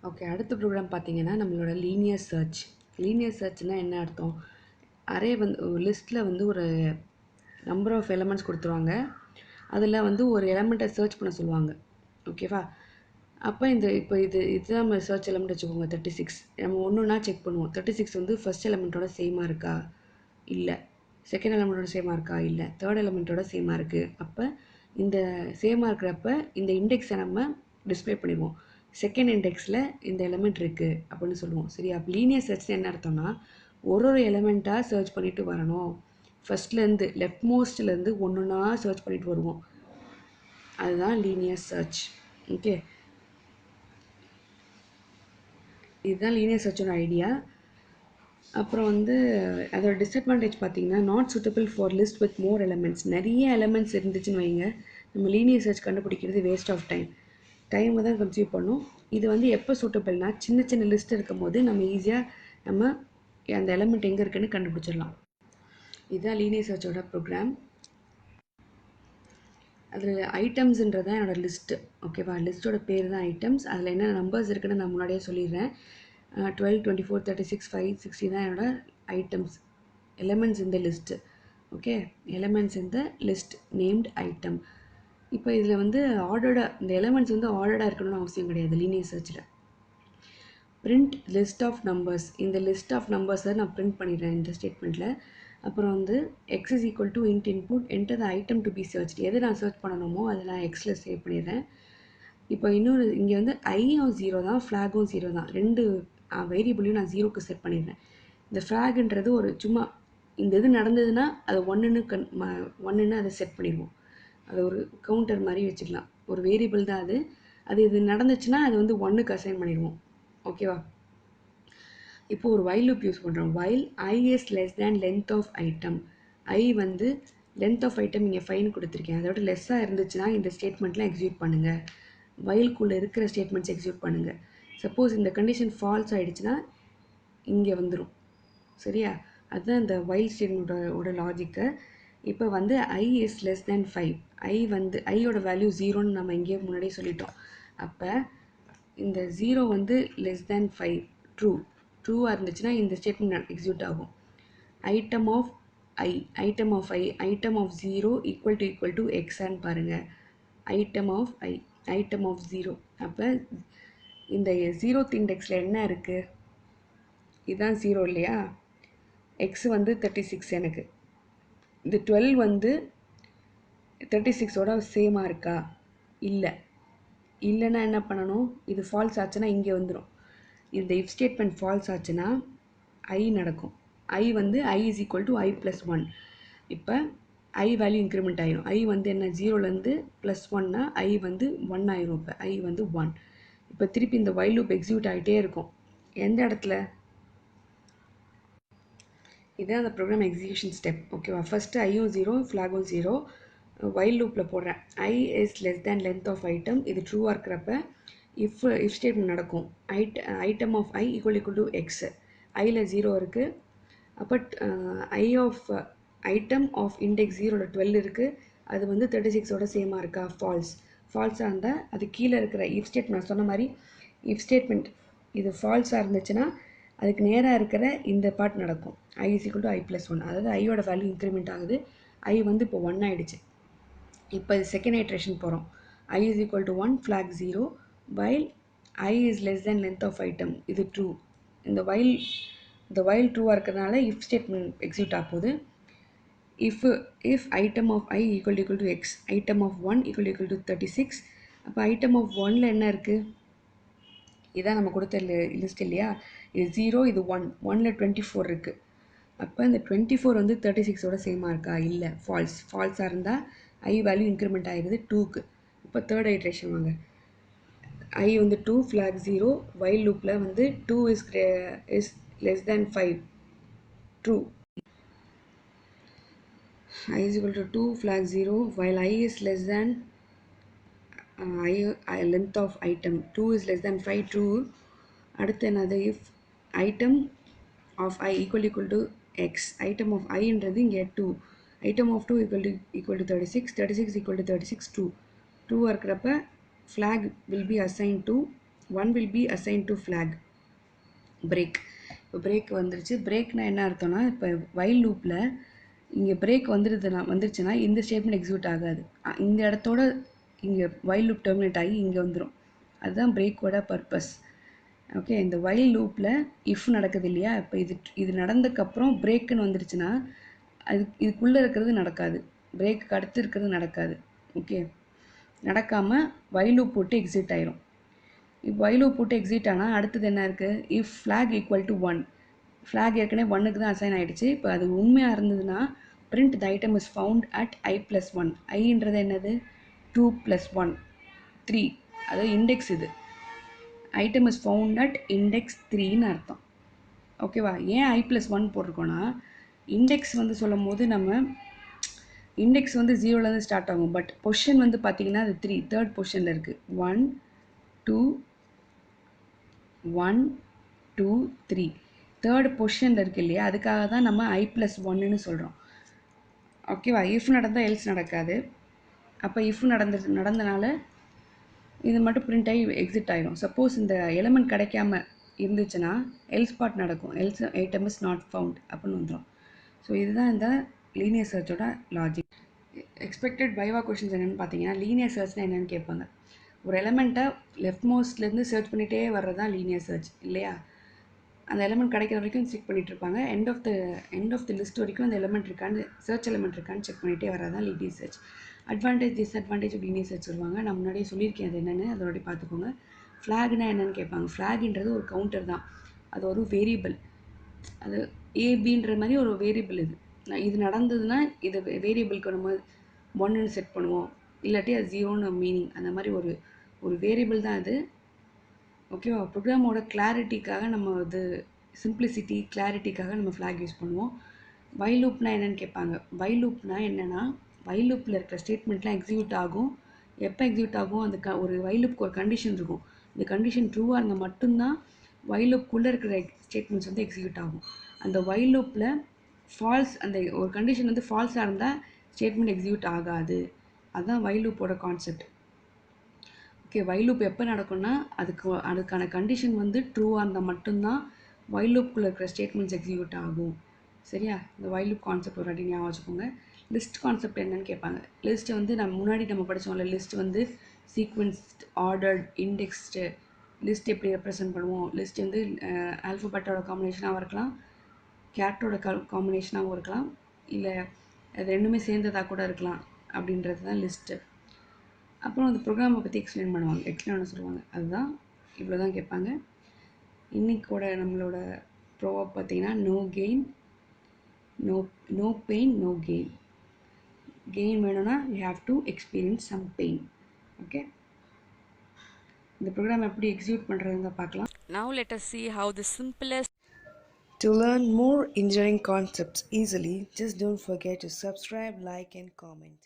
Okay, அடுத்த program பார்த்தீங்கன்னா நம்மளோட லீனியர் சர்ச். லீனியர் சர்ச்னா என்ன அர்த்தம்? அரே வந்து லிஸ்ட்டில் வந்து ஒரு நம்பர் ஆஃப் எலமெண்ட்ஸ் கொடுத்துருவாங்க. அதில் வந்து ஒரு எலமெண்ட்டை சர்ச் பண்ண சொல்லுவாங்க. ஓகேவா? அப்போ இதுதான் நம்ம சர்ச் எலமெண்ட் வச்சுக்கோங்க. 36 நம்ம ஒன்று ஒன்றா செக் பண்ணுவோம். 36 வந்து ஃபர்ஸ்ட் எலமெண்ட்டோட சேமாக இருக்கா, இல்லை. செகண்ட் எலமெண்ட்டோட சேமாக இருக்கா, இல்லை. தேர்ட் எலமெண்ட்டோட சேமாக இருக்குது. அப்போ இந்த சேமாக இருக்கிறப்ப இந்த இண்டெக்ஸை நம்ம டிஸ்பிளே பண்ணிடுவோம். செகண்ட் இண்டெக்ஸில் இந்த எலமெண்ட் இருக்குது அப்படின்னு சொல்லுவோம். சரியா? அப்போ லீனியர் சர்ச் என்ன அர்த்தம்னா, ஒரு எலமெண்ட்டாக சர்ச் பண்ணிட்டு வரணும். ஃபர்ஸ்ட்லேருந்து லெஃப்ட் மோஸ்ட்லேருந்து ஒன்று ஒன்றா சர்ச் பண்ணிட்டு வருவோம். அதுதான் லீனியர் சர்ச். ஓகே, இதுதான் லீனியர் சர்ச்சோட ஐடியா. அப்புறம் வந்து அதோட டிஸ்அட்வான்டேஜ் பார்த்தீங்கன்னா, not suitable for list with more elements. நிறைய எலமெண்ட்ஸ் இருந்துச்சுன்னு வைங்க, நம்ம லீனியர் சர்ச் கண்டுபிடிக்கிறது வேஸ்ட் ஆஃப் டைமை தான் கன்சியூம் பண்ணும். இது வந்து எப்போ சூட்டபிள்னா, சின்ன சின்ன லிஸ்ட் இருக்கும் போது நம்ம ஈஸியாக நம்ம அந்த எலமெண்ட் எங்கே இருக்குன்னு கண்டுபிடிச்சிடலாம். இதுதான் லீனியர் சர்ச்சோட ப்ரோக்ராம். அதில் ஐட்டம்ஸுன்றது தான் என்னோடய லிஸ்ட்டு. ஓகேவா? லிஸ்ட்டோட பேர் தான் ஐட்டம்ஸ். அதில் என்ன நம்பர்ஸ் இருக்குன்னு நான் முன்னாடியே சொல்லிடுறேன். 12, 24, 36, 5, 60 தான் என்னோட ஐட்டம்ஸ், எலமெண்ட்ஸ் இந்த லிஸ்ட்டு. ஓகே, எலமெண்ட்ஸ் இந்த லிஸ்ட் நேம்ட் ஐட்டம். இப்போ இதில் வந்து இந்த எலமெண்ட்ஸ் வந்து ஆர்டர்டாக இருக்கணும்னு அவசியம் கிடையாது linear search. Print list of numbers, இந்த லிஸ்ட் ஆஃப் நம்பர்ஸை நான் பிரிண்ட் பண்ணிடுறேன் இந்த ஸ்டேட்மெண்ட்டில். அப்புறம் வந்து x is equal to int input enter the item to be search. எது நான் சர்ச் பண்ணணுமோ அதை நான் எக்ஸில் சேவ் பண்ணிடுறேன். இப்போ இன்னொரு இங்கே வந்து ஐயும் 0 தான், ஃப்ளாகும் 0 தான். ரெண்டு வேரியபிளையும் நான் 0க்கு செட் பண்ணிடுறேன். இந்த ஃப்ளாக்ன்றது ஒரு சும்மா இந்த இது நடந்ததுன்னா அதை ஒன்றுன்னு அதை செட் பண்ணிடுவோம். அதை ஒரு கவுண்டர் மாதிரி வச்சுக்கலாம். ஒரு வேரியபிள் தான் அது. இது நடந்துச்சுன்னா அது வந்து 1க்கு அசைன் பண்ணிடுவோம். ஓகேவா? இப்போ ஒரு வைல் லூப் யூஸ் பண்ணுறோம். While i is less than length of item. I வந்து லென்த் ஆஃப் ஐட்டம் இங்கே 5 கொடுத்துருக்கேன். அதோட லெஸ்ஸாக இருந்துச்சுன்னா இந்த ஸ்டேட்மெண்ட்லாம் எக்ஸிக்யூட் பண்ணுங்கள். வைல்குள்ளே இருக்கிற ஸ்டேட்மெண்ட்ஸ் எக்ஸிக்யூட் பண்ணுங்கள். சப்போஸ் இந்த கண்டிஷன் ஃபால்ஸ் ஆகிடுச்சுன்னா இங்கே வந்துடும். சரியா? அதுதான் இந்த வைல் ஸ்டேட்மெண்ட்டோட லாஜிக்கு. இப்போ வந்து ஐ இஸ் லெஸ் தேன் 5. ஐயோட வேல்யூ 0ன்னு நம்ம இங்கேயே முன்னாடியே சொல்லிட்டோம். அப்போ இந்த 0 வந்து லெஸ் தேன் 5 ட்ரூவாக இருந்துச்சுன்னா இந்த ஸ்டேட்மெண்ட் எக்ஸிக்யூட் ஆகும். Item of i item of 0 equal to எக்ஸான்னு பாருங்கள். Item of 0. அப்போ இந்த 0th இண்டெக்ஸில் என்ன இருக்குது? இதுதான் 0 இல்லையா? எக்ஸ் வந்து 36. எனக்கு இந்த 12 வந்து 36ஓட சேமாக இருக்கா? இல்லைன்னா என்ன பண்ணணும்? இது ஃபால்ஸ் ஆச்சுன்னா இங்கே வந்துடும். இந்த இஃப் ஸ்டேட்மெண்ட் ஃபால்ஸ் ஆச்சுன்னா ஐ நடக்கும். I is equal to i plus 1. இப்போ ஐ வேல்யூ இன்க்ரிமெண்ட் ஆயிரும். ஐ வந்து என்ன 0லேருந்து +1னா ஐ வந்து 1 ஆயிரும். இப்போ ஐ வந்து 1. இப்போ திருப்பி இந்த வைல் லூப் எக்ஸிக்யூட் ஆகிட்டே இருக்கும். எந்த இடத்துல? இதுதான் அந்த ப்ரோக்ராம் எக்ஸிக்யூஷன் ஸ்டெப். ஓகேவா? ஃபஸ்ட்டு ஐயும் 0, ஃப்ளாகும் 0. வைல் லூப்பில் போடுறேன். I is less than length of item. இது ட்ரூவாக இருக்கிறப்ப இஃப் ஸ்டேட்மெண்ட் நடக்கும். Item of i equal to x. ஐயில் 0 இருக்குது. அப்போ ஐட்டம் ஆஃப் இண்டெக்ஸ் 0ல 12 இருக்குது. அது வந்து 36ஓட சேமாக இருக்கா? ஃபால்ஸாக இருந்தால் அது கீழே இருக்கிற இஃப் ஸ்டேட்மெண்ட் நான் சொன்ன மாதிரி இஃப் ஸ்டேட்மெண்ட் இது ஃபால்ஸாக இருந்துச்சுன்னா அதுக்கு நேராக இருக்கிற இந்த பார்ட் நடக்கும். I is equal to i plus 1. அதாவது ஐயோட வேல்யூ இன்க்ரிமெண்ட் ஆகுது. ஐ வந்து இப்போ 1 ஆகிடுச்சு. இப்போ இது செகண்ட் ஐட்ரேஷன் போகிறோம். I is equal to 1, flag 0. While i is less than length of item. இது ட்ரூ. இந்த வைல் ட்ரூவாக இருக்கிறதுனால இஃப் ஸ்டேட்மெண்ட் எக்ஸிக்யூட் ஆகுது. if item of I equal to x, item of 1 equal to 36. அப்போ item of 1ல என்ன இருக்குது? இதான் நம்ம கொடுத்த லிஸ்ட் இல்லையா? இது 0, இது 1. 1ல் 24 இருக்குது. அப்போ இந்த 24 வந்து 36ஓட சேமாக இருக்கா? இல்லை, ஃபால்ஸாக இருந்தால் ஐ வேல்யூ இன்க்ரிமெண்ட் ஆகிடுது 2க்கு. இப்போ தேர்ட் ஐட்ரேஷன் வாங்க. ஐ வந்து 2, ஃப்ளாக் 0. வைல் லூப்பில் வந்து 2 is less than 5. True. I is equal to 2, flag 0. While I is less than length of item. 2 is less than 5. True. அடுத்து என்னது? if item of I equal to x. item of I என்றது இங்கே 2. item of 2 equal to 36. 36 equal to 36. True. True இருக்கிறப்ப flag will be assigned to 1 will be assigned to flag break. இப்போ break வந்துருச்சு. பிரேக்னா என்ன அர்த்தம்னா, இப்போ வைல் லூப்பில் இங்கே பிரேக் வந்துருச்சுன்னா இந்த ஸ்டேட்மெண்ட் எக்ஸிக்யூட் ஆகாது. இந்த இடத்தோட இங்கே வைல் லூப் டெர்மினேட் ஆகி இங்கே வந்துடும். அதுதான் பிரேக்கோட பர்பஸ். ஓகே, இந்த வைல் லூப்பில் இஃப் நடக்குது இல்லையா, இப்போ இது நடந்ததுக்கப்புறம் பிரேக்குன்னு வந்துருச்சுன்னா இதுக்குள்ளே இருக்கிறது நடக்காது, பிரேக்கு அடுத்து இருக்கிறது நடக்காது. ஓகே, நடக்காமல் வைல் லூப் போட்டு எக்ஸிட் ஆயிரும். இப்போ வைல் லூப் போட்டு எக்ஸிட் ஆனால் அடுத்தது என்ன இருக்குது, if flag equal to 1. Flag ஏற்கனவே 1க்கு தான் அசைன் ஆகிடுச்சு. இப்போ அது உண்மையாக இருந்ததுன்னா print the item is found at i+1. ஐன்றது என்னது, 2 + 1 3, அதாவது இண்டெக்ஸ். இது item is found at index 3ன்னு அர்த்தம். ஓகேவா? ஏன் i+1 போட்டிருக்கோன்னா, இண்டெக்ஸ் வந்து சொல்லும் போது நம்ம இண்டெக்ஸ் வந்து 0லேருந்து ஸ்டார்ட் ஆகும். பட் பொசிஷன் வந்து பார்த்தீங்கன்னா அது 3, தேர்ட் பொசிஷனில் இருக்குது. 1 2 1 2 3 தேர்ட் பொசிஷனில் இருக்குது இல்லையா, அதுக்காக தான் நம்ம i+1ன்னு சொல்கிறோம். ஓகேவா? இஃப் நடந்தால் எல்ஸ் நடக்காது. அப்போ இஃப் நடந்தனால இது மட்டும் பிரிண்ட் ஆகி எக்ஸிட் ஆகிடும். சப்போஸ் இந்த எலிமெண்ட் கிடைக்காம இருந்துச்சுன்னா எல்ஸ் பார்ட் நடக்கும், else item is not found அப்படின்னு வந்துடும். ஸோ இதுதான் இந்த லீனியர் சர்ச்சோட லாஜிக். எக்ஸ்பெக்டட் பைவா கொஷின்ஸ் என்னென்னு பார்த்தீங்கன்னா, லீனியர் சர்ச்னா என்னென்னு கேட்பாங்க. ஒரு எலிமெண்ட்டை லெஃப்ட் மோஸ்ட்லேருந்து சர்ச் பண்ணிகிட்டே வர்றது தான் லீனியர் சர்ச் இல்லையா. அந்த எலிமெண்ட் கிடைக்கிற வரைக்கும் செக் பண்ணிகிட்டு இருப்பாங்க. எண்ட் ஆஃப் த லிஸ்ட் வரைக்கும் அந்த எலிமெண்ட் இருக்கான்னு, சர்ச் எலிமெண்ட் இருக்கான்னு செக் பண்ணிகிட்டே வர்றது தான் linear search. Advantage disadvantage linear search சொல்லுவாங்க. நான் முன்னாடியே சொல்லியிருக்கேன் அது என்னென்னு, அதோடய பார்த்துக்கோங்க. ஃப்ளாக்னா என்னென்னு கேட்பாங்க. ஃப்ளாக்ன்றது ஒரு கவுண்டர் தான், அது ஒரு வேரியபிள். அது ஏபின்ற மாதிரி ஒரு வேரியபிள். இது நடந்ததுன்னா இது வேரியபிளுக்கு நம்ம 1ன்னு செட் பண்ணுவோம், இல்லாட்டி அது 0ன்னு மீனிங். அந்த மாதிரி ஒரு வேரியபிள் தான் அது. ஓகேவா? ப்ரோக்ராமோட கிளாரிட்டிக்காக நம்ம இது சிம்பிளிசிட்டி கிளாரிட்டிக்காக நம்ம ஃப்ளாக் யூஸ் பண்ணுவோம். வைல் லூப்னா என்னென்னு கேட்பாங்க. வைல் லூப்னா என்னென்னா, வைல் லூப்பில் இருக்கிற ஸ்டேட்மெண்ட்லாம் எக்ஸிக்யூட் ஆகும். எப்போ எக்ஸிக்யூட் ஆகும், அந்த ஒரு வைல் லூப்புக்கு ஒரு கண்டிஷன் இருக்கும். இந்த கண்டிஷன் ட்ரூவாக இருந்தால் மட்டும்தான் வைல் லூப்புக்குள்ளே இருக்கிற ஸ்டேட்மெண்ட்ஸ் வந்து எக்ஸிக்யூட் ஆகும். அந்த வைல் லூப்பில் ஃபால்ஸ், அந்த ஒரு கண்டிஷன் வந்து ஃபால்ஸாக இருந்தால் ஸ்டேட்மெண்ட் எக்ஸிக்யூட் ஆகாது. அதுதான் வைல் லூப்போட கான்செப்ட். ஓகே, வைல் லூப் எப்போ நடக்கும்னா அதுக்கான கண்டிஷன் வந்து ட்ரூவாக இருந்தால் மட்டும்தான் வைல் லூப்புக்குள்ளே இருக்கிற ஸ்டேட்மெண்ட்ஸ் எக்ஸிக்யூட் ஆகும். சரியா? இந்த வைல் லூப் கான்செப்ட் ஒரு அடி ஞாபகம் வச்சுக்கோங்க. லிஸ்ட் கான்செப்ட் என்னன்னு கேட்பாங்க. லிஸ்ட்டு வந்து முன்னாடி நம்ம படித்தோம்ல, லிஸ்ட் வந்து சீக்வன்ஸ்ட், ஆர்டர்ட், இண்டெக்ஸ்டு. லிஸ்ட் எப்படி ரெப்ரசென்ட் பண்ணுவோம், லிஸ்ட் வந்து ஆல்ஃபபெட்டோட காம்பினேஷனாகவும் இருக்கலாம், கேரக்டரோட காம்பினேஷனாகவும் இருக்கலாம், இல்லை அது ரெண்டுமே சேர்ந்ததாக கூட இருக்கலாம். அப்படின்றது தான் லிஸ்ட்டு. அப்புறம் அந்த ப்ரோக்ராமை பற்றி எக்ஸ்பிளைன் பண்ண சொல்லுவாங்க. அதுதான் இவ்வளோ தான் கேட்பாங்க. இன்றைக்கோட நம்மளோட ப்ரோவர்ப் பார்த்தீங்கன்னா, no pain no gain. Gain வேணும்னா you have to experience some pain. Okay, இந்த ப்ரோக்ராம் எப்படி எக்ஸிக்யூட் பண்ணுறதுங்க பார்க்கலாம். Now let us see how the simplest. To learn more engineering concepts easily, just don't forget to subscribe, like and comment.